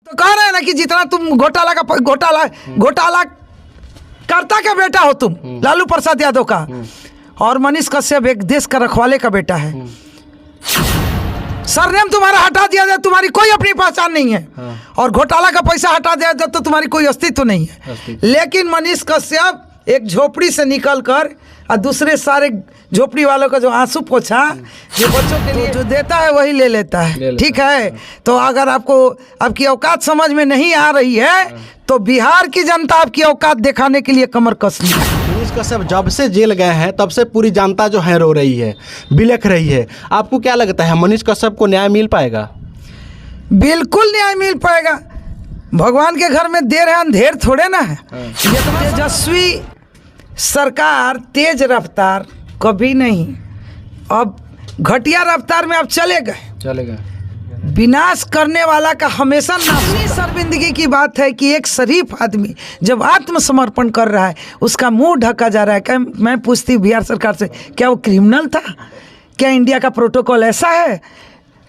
तो कह रहे हैं ना कि जितना तुम घोटाला करता का बेटा हो तुम, लालू प्रसाद यादव का, और मनीष कश्यप एक देश का रखवाले का बेटा है। सरनेम तुम्हारा हटा दिया जाए, तुम्हारी कोई अपनी पहचान नहीं है। और घोटाला का पैसा हटा दिया जाए तो तुम्हारी कोई अस्तित्व नहीं है। लेकिन मनीष कश्यप एक झोपड़ी से निकल कर और दूसरे सारे झोपड़ी वालों का जो आंसू पोछा जो बच्चों के लिए जो देता है वही ले लेता है। ठीक है, तो अगर आपको आपकी औकात समझ में नहीं आ रही है तो बिहार की जनता आपकी औकात दिखाने के लिए कमर कस ली है। मनीष कश्यप जब से जेल गए हैं तब से पूरी जनता जो है रो रही है, बिलख रही है। आपको क्या लगता है मनीष कश्यप को न्याय मिल पाएगा? बिल्कुल न्याय मिल पाएगा। भगवान के घर में देर है अंधेर थोड़े ना है। तेजस्वी सरकार तेज रफ्तार कभी नहीं, अब घटिया रफ्तार में अब चले गए। विनाश करने वाला का हमेशा नाश। शर्मिंदगी की बात है कि एक शरीफ आदमी जब आत्मसमर्पण कर रहा है उसका मुंह ढका जा रहा है। क्या मैं पूछती हूँ बिहार सरकार से, क्या वो क्रिमिनल था? क्या इंडिया का प्रोटोकॉल ऐसा है?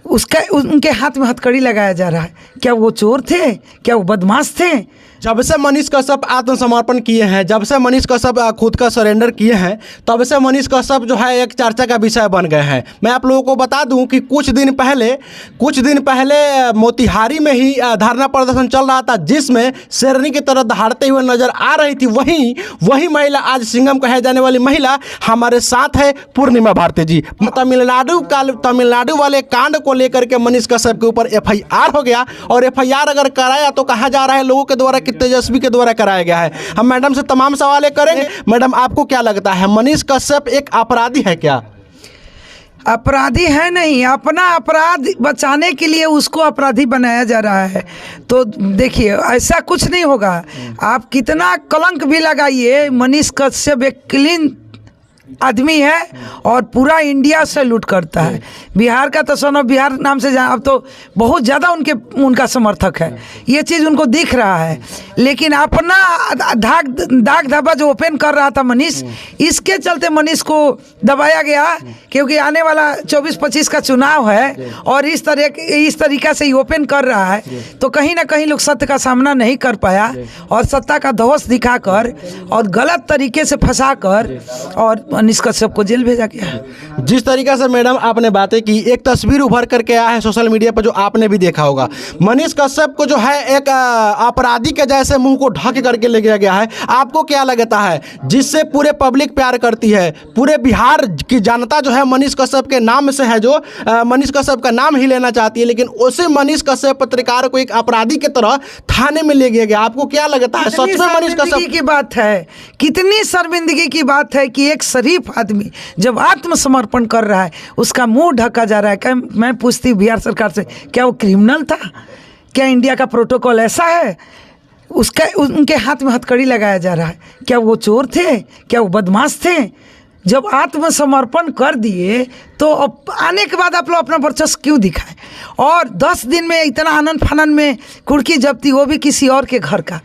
उनके हाथ में हथकड़ी लगाया जा रहा है। क्या वो चोर थे? क्या वो बदमाश थे? जब से मनीष कश्यप आत्मसमर्पण किए हैं, जब से मनीष कश्यप खुद का सरेंडर किए हैं, तब से मनीष कश्यप जो है एक चर्चा का विषय बन गए हैं। मैं आप लोगों को बता दूं कि कुछ दिन पहले मोतिहारी में ही धरना प्रदर्शन चल रहा था जिसमें शेरनी की तरह दहाड़ते हुए नजर आ रही थी। वही महिला, आज सिंघम कहे जाने वाली महिला हमारे साथ है, पूर्णिमा भारती जी। तमिलनाडु वाले कांड को लेकर के मनीष कश्यप के ऊपर FIR हो गया, और FIR अगर कराया तो कहा जा रहा है लोगों के द्वारा कि तेजस्वी के द्वारा कराया गया है। हम मैडम से तमाम सवाल करेंगे। मैडम, आपको क्या लगता है मनीष कश्यप एक अपराधी है क्या? अपराधी है नहीं, अपना अपराध बचाने के लिए उसको अपराधी बनाया जा रहा है। तो देखिए, ऐसा कुछ नहीं होगा। आप कितना कलंक भी लगाइए, मनीष कश्यप एक क्लीन आदमी है और पूरा इंडिया से लूट करता है। बिहार का तो सोनो बिहार नाम से अब तो बहुत ज़्यादा उनका समर्थक है, ये चीज़ उनको दिख रहा है। लेकिन अपना दाग धब्बा जो ओपन कर रहा था मनीष, इसके चलते मनीष को दबाया गया, क्योंकि आने वाला 24-25 का चुनाव है और इस तरीका से ही ओपन कर रहा है। तो कहीं ना कहीं लोग सत्य का सामना नहीं कर पाया और सत्ता का धौंस दिखाकर और गलत तरीके से फंसाकर और मनीष कश्यप को जेल भेजा गया। जिस तरीके से मैडम आपने बातें की, एक तस्वीर उभर करके आया है सोशल मीडिया पर जो आपने भी देखा होगा। मनीष कश्यप को जो है एक अपराधी के जैसे मुंह को ढक करके ले गया है। आपको क्या लगता है जिससे पूरे पब्लिक प्यार करती है, पूरे बिहार की जनता जो है मनीष कश्यप के नाम से है, जो मनीष कश्यप का नाम ही लेना चाहती है, लेकिन उसे मनीष कश्यप पत्रकार को एक अपराधी की तरह थाने में ले गया? आपको क्या लगता है सच में मनीष कश्यप की बात है? कितनी शर्मिंदगी की बात है कि एक शरीफ आदमी जब आत्मसमर्पण कर रहा है उसका मुंह ढका जा रहा है। क्या मैं पूछती हूँ बिहार सरकार से, क्या वो क्रिमिनल था? क्या इंडिया का प्रोटोकॉल ऐसा है? उनके हाथ में हथकड़ी लगाया जा रहा है। क्या वो चोर थे? क्या वो बदमाश थे? जब आत्मसमर्पण कर दिए तो अब आने के बाद आप लोग अपना वर्चस्व क्यों दिखाएं? और 10 दिन में इतना आनंद फानन में कुर्की जब्ती, वो भी किसी और के घर का,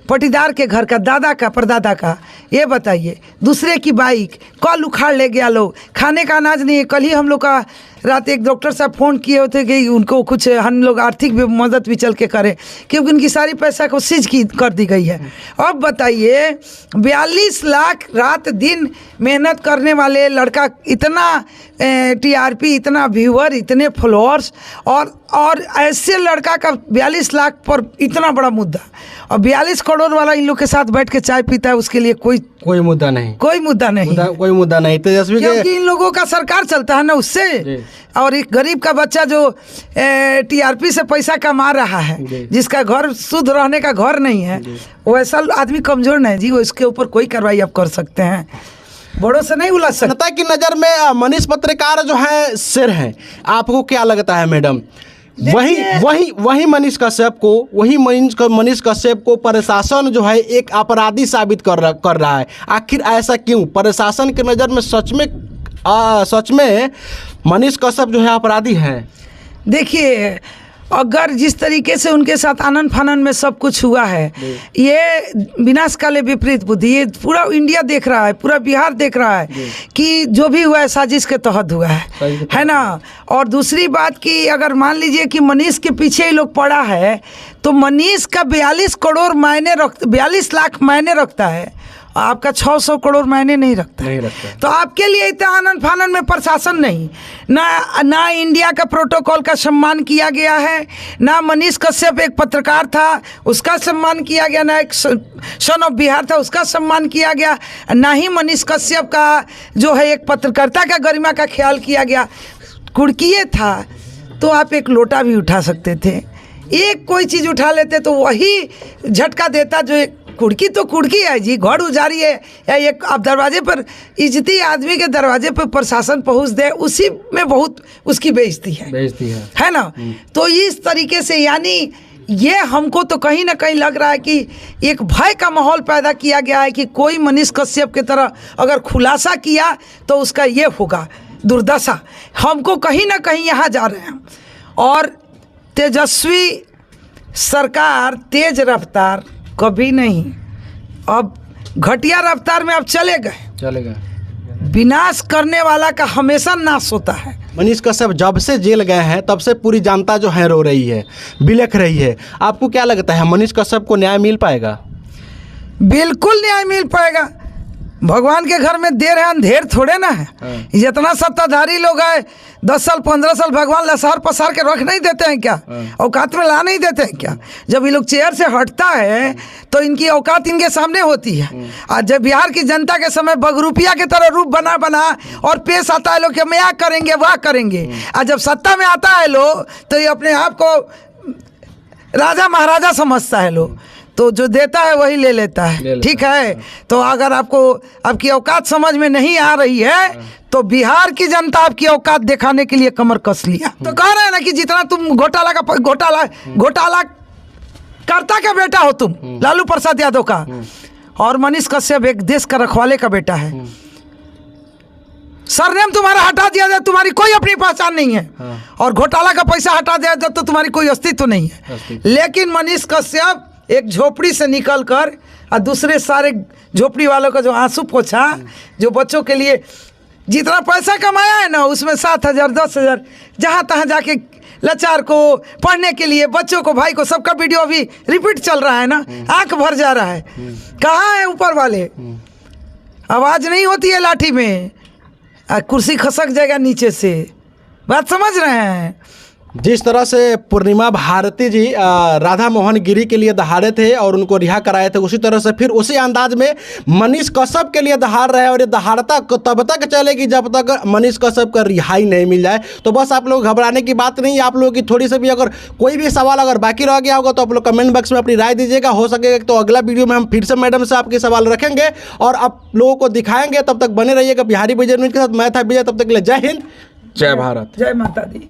पटीदार के घर का, दादा का, परदादा का। ये बताइए, दूसरे की बाइक कल उखाड़ ले गया लोग, खाने का अनाज नहीं है। कल ही हम लोग का रात एक डॉक्टर साहब फ़ोन किए होते कि उनको कुछ हम लोग आर्थिक मदद भी चल के करें, क्योंकि उनकी सारी पैसा को सीज कर दी गई है। अब बताइए, 42 लाख रात दिन मेहनत करने वाले लड़का, इतना TRP, इतना व्यूअर, इतने फॉलोअर्स, और ऐसे लड़का का 42 लाख पर इतना बड़ा मुद्दा, और 42 करोड़ वाला इन लोग के साथ बैठ के चाय पीता है, उसके लिए कोई मुद्दा नहीं। तेजस्वी, क्योंकि इन लोगों का सरकार चलता है ना उससे। और एक गरीब का बच्चा जो TRP से पैसा कमा रहा है, जिसका घर शुद्ध रहने का घर नहीं है, वो ऐसा आदमी कमजोर नहीं जी, वो इसके ऊपर कोई कार्रवाई आप कर सकते हैं, बड़ों से नहीं उलझ सकते। जनता की नज़र में मनीष पत्रकार जो है सिर हैं। आपको क्या लगता है मैडम? वही मनीष कश्यप को प्रशासन जो है एक अपराधी साबित कर रहा है। आखिर ऐसा क्यों? प्रशासन की नज़र में सच में मनीष कश्यप जो है अपराधी है? देखिए, अगर जिस तरीके से उनके साथ आनन फानन में सब कुछ हुआ है, ये विनाश काले विपरीत बुद्धि, ये पूरा इंडिया देख रहा है, पूरा बिहार देख रहा है कि जो भी हुआ है साजिश के तहत हुआ है ना। और दूसरी बात कि अगर मान लीजिए कि मनीष के पीछे ही लोग पड़ा है, तो मनीष का 42 लाख मायने रखता है, आपका 600 करोड़ मायने नहीं रखता। तो आपके लिए इतना आनंद फानन में प्रशासन नहीं, ना इंडिया का प्रोटोकॉल का सम्मान किया गया है, ना मनीष कश्यप एक पत्रकार था उसका सम्मान किया गया, ना एक सन ऑफ बिहार था उसका सम्मान किया गया, ना ही मनीष कश्यप का जो है एक पत्रकारिता का गरिमा का ख्याल किया गया। कुड़किए था तो आप एक लोटा भी उठा सकते थे, एक कोई चीज़ उठा लेते तो वही झटका देता। जो एक कुड़की तो कुड़की है जी, घर उजारी है या एक आप दरवाजे पर इज्जती आदमी के दरवाजे पर प्रशासन पहुंच दे, उसी में बहुत उसकी बेइज्जती है ना। तो इस तरीके से यानी ये हमको तो कहीं ना कहीं लग रहा है कि एक भय का माहौल पैदा किया गया है कि कोई मनीष कश्यप की तरह अगर खुलासा किया तो उसका ये होगा दुर्दशा। हमको कहीं ना कहीं यहाँ जा रहे हैं। और तेजस्वी सरकार तेज रफ्तार कभी नहीं, अब घटिया रफ्तार में अब चले गए। विनाश करने वाला का हमेशा नाश होता है। मनीष कश्यप जब से जेल गए हैं तब से पूरी जनता जो है रो रही है, बिलख रही है। आपको क्या लगता है मनीष कश्यप को न्याय मिल पाएगा? बिल्कुल न्याय मिल पाएगा। भगवान के घर में देर है अंधेर थोड़े ना है। जितना सत्ताधारी लोग है 10 साल 15 साल भगवान लसार पसार के रख नहीं देते हैं क्या? औकात में ला नहीं देते हैं क्या? जब ये लोग चेयर से हटता है तो इनकी औकात इनके सामने होती है। आज जब बिहार की जनता के समय बगरूपिया के तरह रूप बना और पेश आता है लोग कि हम यह करेंगे वह करेंगे, आज जब सत्ता में आता है लोग तो ये अपने आप को राजा महाराजा समझता है लोग, तो जो देता है वही ले लेता है। ठीक है, तो अगर आपको आपकी औकात समझ में नहीं आ रही है तो बिहार की जनता आपकी औकात दिखाने के लिए कमर कस लिया। तो कह रहे हैं ना कि जितना तुम घोटाला करता का बेटा हो तुम, लालू प्रसाद यादव का, और मनीष कश्यप एक देश का रखवाले का बेटा है। सरनेम तुम्हारा हटा दिया जाए, तुम्हारी कोई अपनी पहचान नहीं है। और घोटाला का पैसा हटा दिया जाए तो तुम्हारी कोई अस्तित्व नहीं है। लेकिन मनीष कश्यप एक झोपड़ी से निकलकर और दूसरे सारे झोपड़ी वालों का जो आंसू पोछा, जो बच्चों के लिए जितना पैसा कमाया है ना, उसमें 7,000 10,000 जहाँ तहाँ जाके लाचार को पढ़ने के लिए बच्चों को, भाई को, सबका वीडियो अभी रिपीट चल रहा है ना, आंख भर जा रहा है। कहाँ है ऊपर वाले? आवाज़ नहीं होती है लाठी में, कुर्सी खसक जाएगा नीचे से। बात समझ रहे हैं? जिस तरह से पूर्णिमा भारती जी राधा मोहन गिरी के लिए दहाड़े थे और उनको रिहा कराए थे, उसी तरह से फिर उसी अंदाज में मनीष कश्यप के लिए दहाड़ रहे हैं। और ये दहाड़ता तब तक चलेगी जब तक मनीष कश्यप का रिहाई नहीं मिल जाए। तो बस आप लोग घबराने की बात नहीं है। आप लोगों की थोड़ी सी भी अगर कोई भी सवाल अगर बाकी रह गया होगा तो आप लोग कमेंट बॉक्स में अपनी राय दीजिएगा। हो सकेगा तो अगला वीडियो में हम फिर से मैडम से आपके सवाल रखेंगे और आप लोगों को दिखाएंगे। तब तक बने रहिएगा बिहारी विजय न्यूज़ के साथ। मैं था विजय, तब तक के लिए जय हिंद, जय भारत, जय माता दी।